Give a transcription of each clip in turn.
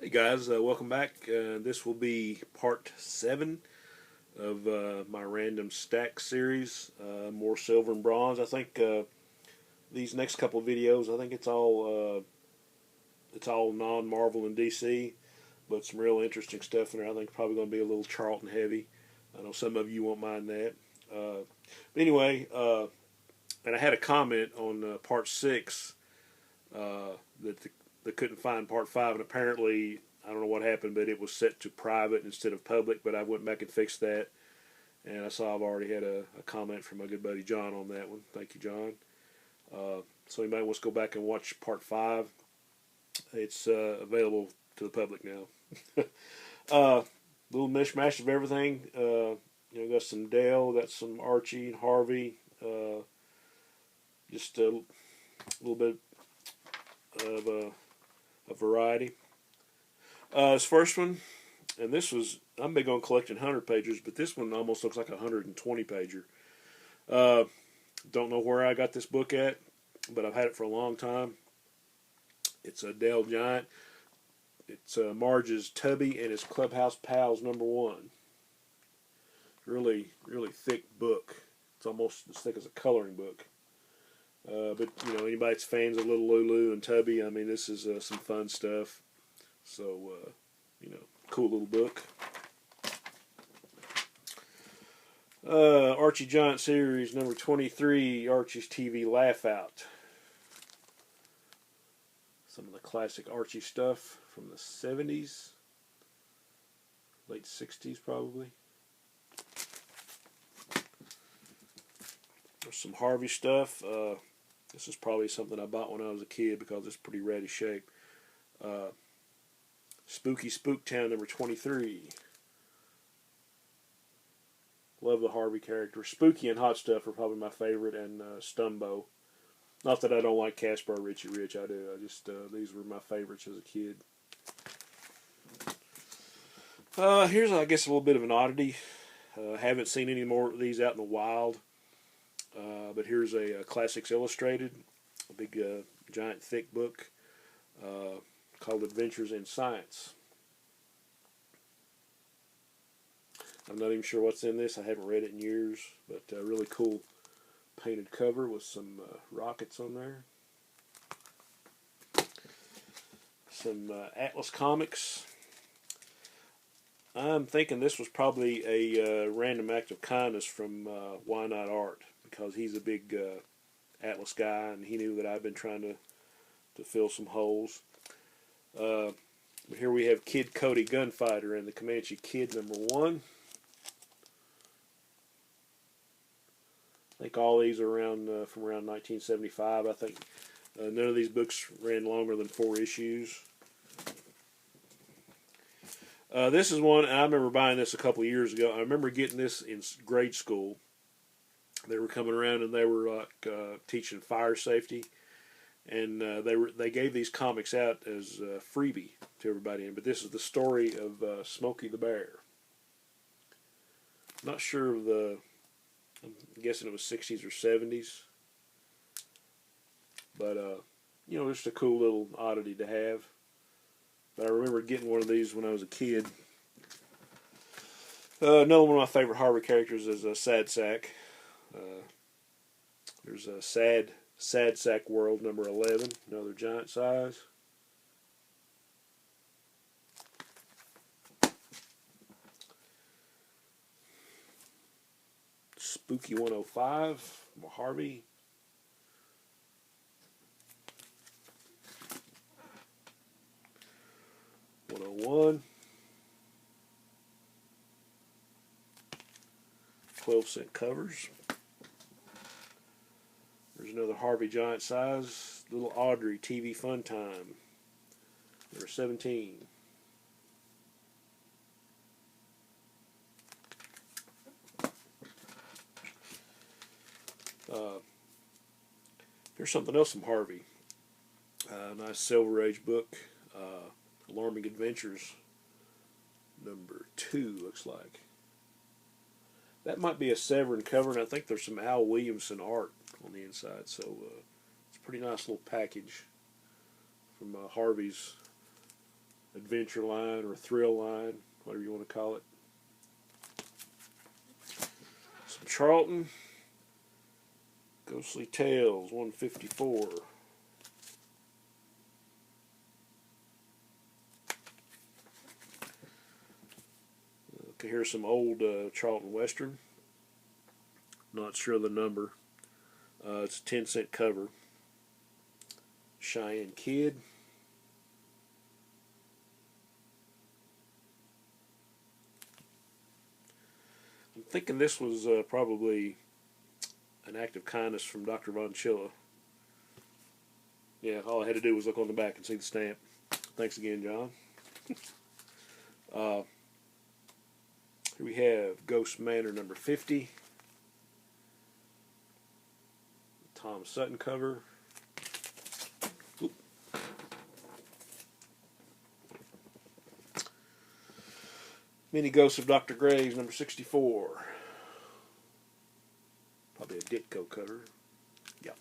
Hey guys, welcome back. This will be part 7 of my random stack series. More silver and bronze. I think these next couple of videos, I think it's all non-Marvel and DC, but some real interesting stuff in there. I think probably going to be a little Charlton heavy. I know some of you won't mind that. But anyway, and I had a comment on part 6 that they couldn't find part 5, and apparently I don't know what happened, but it was set to private instead of public. But I went back and fixed that, and I saw I've already had a comment from my good buddy John on that one. Thank you, John. So anybody wants to go back and watch part 5, it's available to the public now. Little mishmash of everything. Got some Dale, got some Archie and Harvey. Just a little bit of a variety. This first one, and this was, I'm big on collecting 100 pages, but this one almost looks like a 120 pager. Uh, don't know where I got this book at, but I've had it for a long time. It's a Dale Giant. It's Marge's Tubby and his Clubhouse Pals #1. Really, really thick book. It's almost as thick as a coloring book. But anybody that's fans of Little Lulu and Tubby, I mean, this is some fun stuff. So, cool little book. Archie Giant series number 23, Archie's TV Laugh Out. Some of the classic Archie stuff from the 70s, late 60s probably. There's some Harvey stuff. This is probably something I bought when I was a kid because it's pretty ratty shape. Spooky Spooktown number 23. Love the Harvey character. Spooky and Hot Stuff are probably my favorite, and Stumbo. Not that I don't like Casper or Richie Rich, I do. I just these were my favorites as a kid. Here's, I guess, a little bit of an oddity. Haven't seen any more of these out in the wild. But here's a Classics Illustrated, a big giant thick book called Adventures in Science. I'm not even sure what's in this. I haven't read it in years, but really cool painted cover with some rockets on there. Some Atlas Comics. I'm thinking this was probably a random act of kindness from Why Not Art, because he's a big Atlas guy, and he knew that I've been trying to fill some holes. Here we have Kid Cody Gunfighter and the Comanche Kid #1. I think all these are from around 1975. I think none of these books ran longer than 4 issues. This is one, and I remember buying this a couple of years ago. I remember getting this in grade school. They were coming around and they were like teaching fire safety, and they gave these comics out as freebie to everybody. But this is the story of Smokey the Bear. Not sure of I'm guessing it was 60s or 70s, but just a cool little oddity to have. But I remember getting one of these when I was a kid. Another one of my favorite Harvey characters is Sad Sack. There's a Sad Sack World #11, another giant size. Spooky 105, Harvey. #101. 12-cent covers. There's another Harvey giant size. Little Audrey TV Fun Time. #17. Here's something else from Harvey. Nice Silver Age book. Alarming Adventures #2 looks like. That might be a Severin cover, and I think there's some Al Williamson art on the inside. So it's a pretty nice little package from Harvey's adventure line or thrill line, whatever you want to call it. Some Charlton. Ghostly Tales, 154. Okay, here's some old Charlton Western. Not sure of the number. It's a 10-cent cover. Cheyenne Kid. I'm thinking this was probably an act of kindness from Dr. Von Chilla. Yeah, all I had to do was look on the back and see the stamp. Thanks again, John. Here we have Ghost Manor number 50. Tom Sutton cover. Oop. Mini Ghosts of Dr. Graves number 64. Probably a Ditko cover. Yep.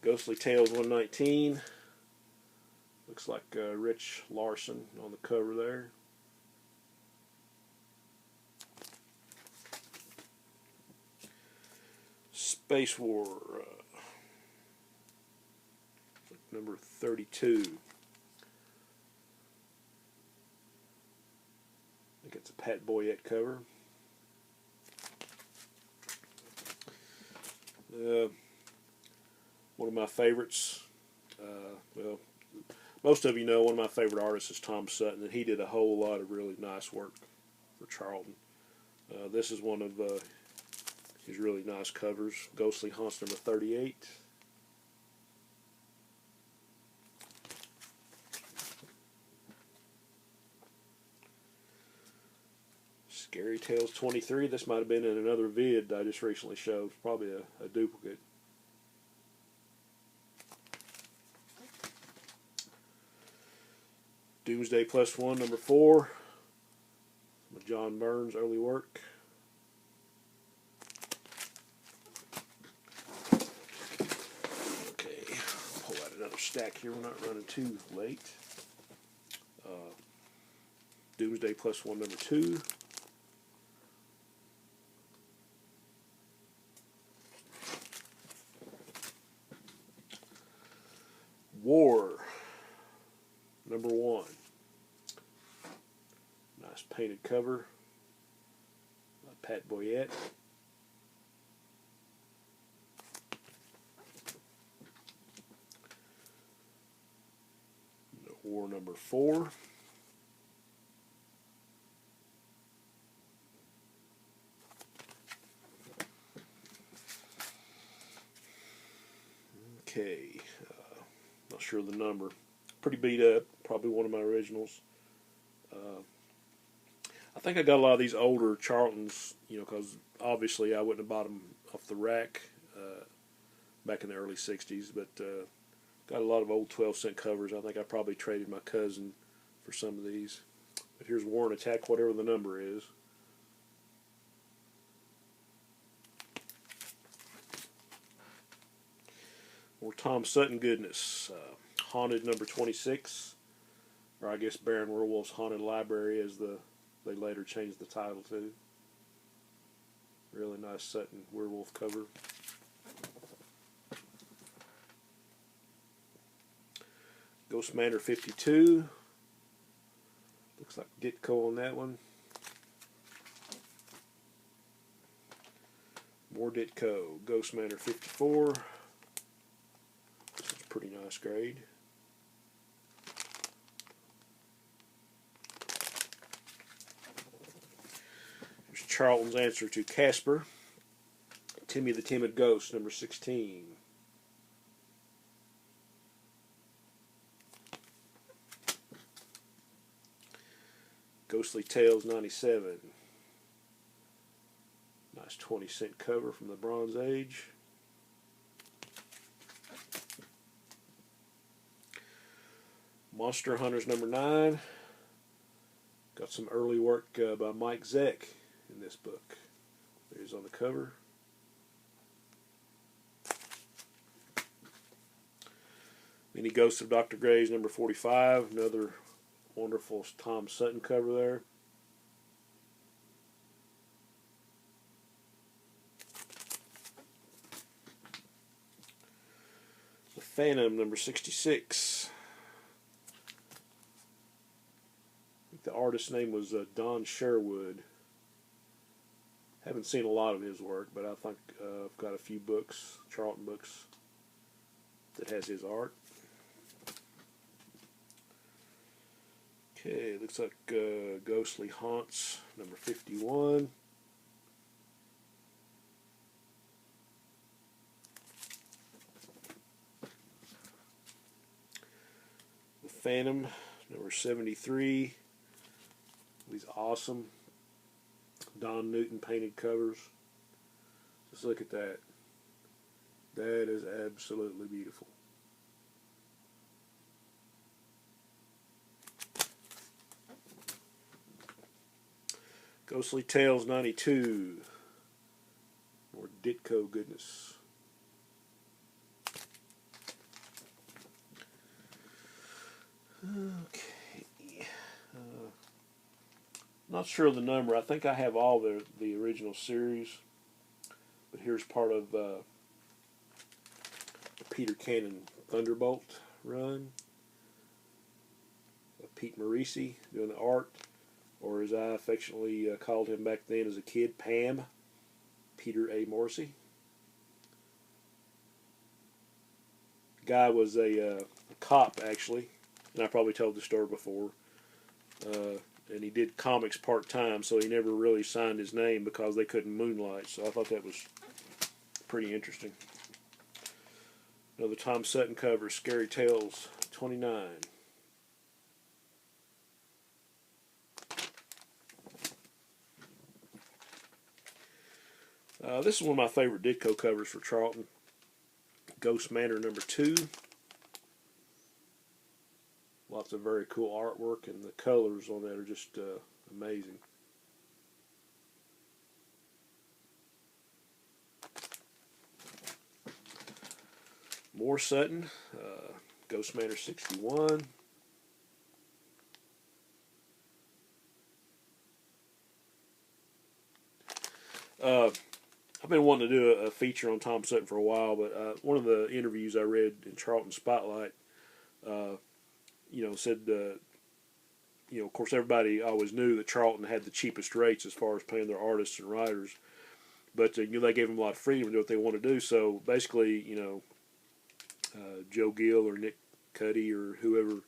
Ghostly Tales 119. Looks like Rich Larson on the cover there. Space War number 32. I think it's a Pat Boyette cover. One of my favorites. Well, most of you know one of my favorite artists is Tom Sutton, and he did a whole lot of really nice work for Charlton. This is one of his really nice covers. Ghostly Haunts number 38. Scary Tales 23. This might have been in another vid I just recently showed. Probably a duplicate. Doomsday Plus One number 4. With John Burns' early work. Okay, pull out another stack here. We're not running too late. Doomsday Plus One number 2. War number 1. Nice painted cover by Pat Boyette. War number 4. Okay, not sure of the number. Pretty beat up. Probably one of my originals. I think I got a lot of these older Charltons, because obviously I wouldn't have bought them off the rack back in the early 60s, but got a lot of old 12-cent covers. I think I probably traded my cousin for some of these. But here's War and Attack, whatever the number is. More Tom Sutton goodness. Haunted number 26, or I guess Baron Werewolf's Haunted Library, as they later changed the title to. Really nice Sutton werewolf cover. Ghost Manor 52. Looks like Ditko on that one. More Ditko. Ghost Manor 54. This is a pretty nice grade. Here's Charlton's answer to Casper. Timmy the Timid Ghost, number 16. Ghostly Tales 97. Nice 20-cent cover from the Bronze Age. Monster Hunters number 9. Got some early work by Mike Zeck in this book. There's on the cover. Many Ghosts of Dr. Graves, number 45. Another wonderful Tom Sutton cover there. The Phantom, number 66. I think the artist's name was Don Sherwood. Haven't seen a lot of his work, but I think I've got a few books, Charlton books, that has his art. Okay, looks like Ghostly Haunts, number 51. The Phantom, number 73. These awesome Don Newton painted covers. Just look at that. That is absolutely beautiful. Ghostly Tales 92. More Ditko goodness. Okay. Not sure of the number. I think I have all the original series. But here's part of the Peter Cannon Thunderbolt run. Pete Morisi doing the art. Or as I affectionately called him back then as a kid, Pam, Peter A. Morrissey. The guy was a cop, actually, and I probably told the story before. And he did comics part-time, so he never really signed his name because they couldn't moonlight, so I thought that was pretty interesting. Another Tom Sutton cover, Scary Tales 29. This is one of my favorite Ditko covers for Charlton. Ghost Manor number 2. Lots of very cool artwork, and the colors on that are just amazing. More Sutton, Ghost Manor 61. I've been wanting to do a feature on Tom Sutton for a while, but one of the interviews I read in Charlton Spotlight, said, of course, everybody always knew that Charlton had the cheapest rates as far as paying their artists and writers, but they gave them a lot of freedom to do what they want to do. So basically, Joe Gill or Nick Cuddy or whoever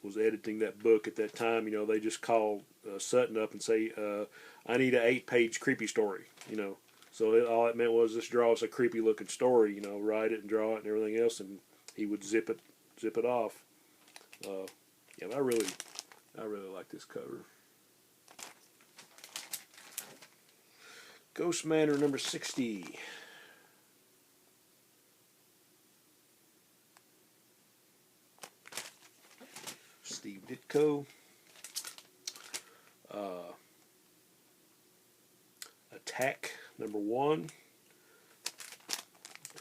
was editing that book at that time, they just called Sutton up and say, I need an 8-page creepy story, So all it meant was just draw us a creepy looking story, write it and draw it and everything else, and he would zip it off. I really like this cover. Ghost Manor number 60. Steve Ditko. Attack number 1.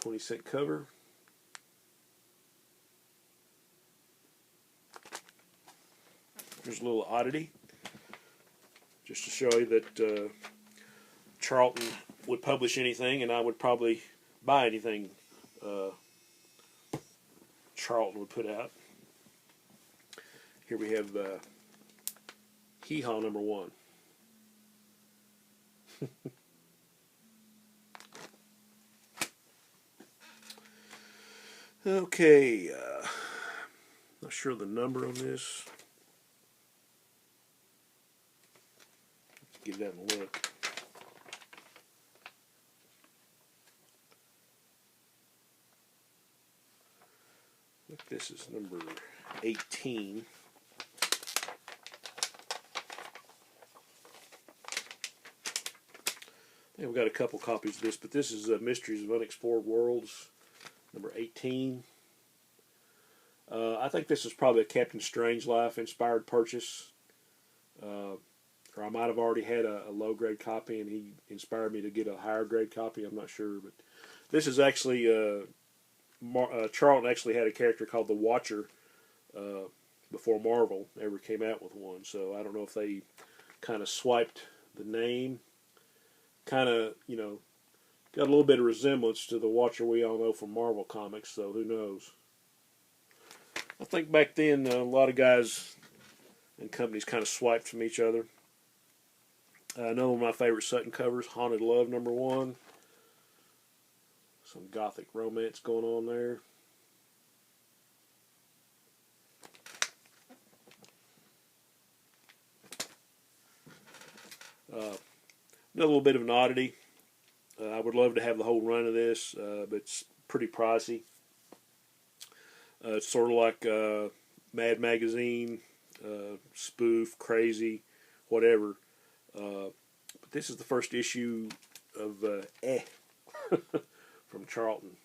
20-cent cover. Here's a little oddity, just to show you that Charlton would publish anything, and I would probably buy anything Charlton would put out. Here we have Hee Haw number 1. Okay, not sure the number on this. Give that a look. I think this is number 18. I think we've got a couple copies of this, but this is Mysteries of Unexplored Worlds, number 18. I think this is probably a Captain Strangelove inspired purchase. Or I might have already had a low-grade copy, and he inspired me to get a higher-grade copy. I'm not sure, but this is actually Charlton actually had a character called the Watcher before Marvel ever came out with one. So I don't know if they kind of swiped the name, kind of, you know, got a little bit of resemblance to the Watcher we all know from Marvel Comics, so who knows. I think back then a lot of guys and companies kind of swiped from each other. Another one of my favorite Sutton covers, Haunted Love #1. Some gothic romance going on there. Another little bit of an oddity. I would love to have the whole run of this, but it's pretty pricey. It's sort of like Mad Magazine, spoof, crazy, whatever. But this is the first issue of from Charlton.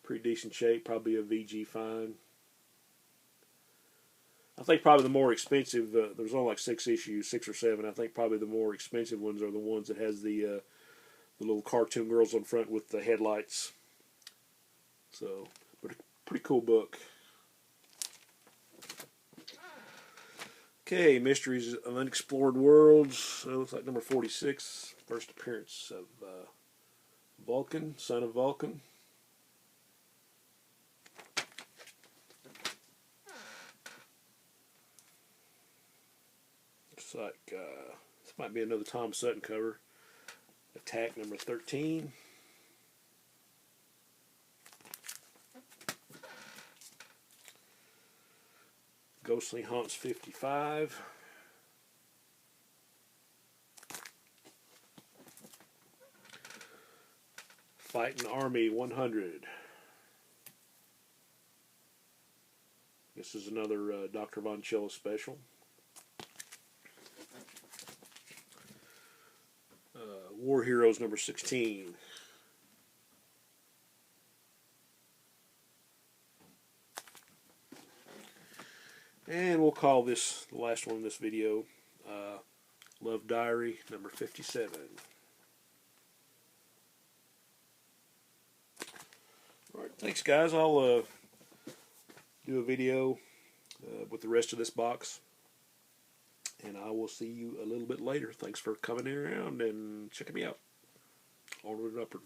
Pretty decent shape, probably a VG fine. I think probably the more expensive, there's only like 6 issues, 6 or 7. I think probably the more expensive ones are the ones that has the little cartoon girls on front with the headlights. So, but a pretty cool book. Okay, Mysteries of Unexplored Worlds. So it looks like number 46. First appearance of Vulcan, son of Vulcan. Looks like this might be another Tom Sutton cover. Attack number 13. Ghostly Haunts 55. Fighting Army 100. This is another Dr. Von Chilla special. War Heroes number 16. And we'll call this the last one in this video. Love Diary number 57. Alright, thanks guys. I'll do a video with the rest of this box. And I will see you a little bit later. Thanks for coming around and checking me out. Onward and upward.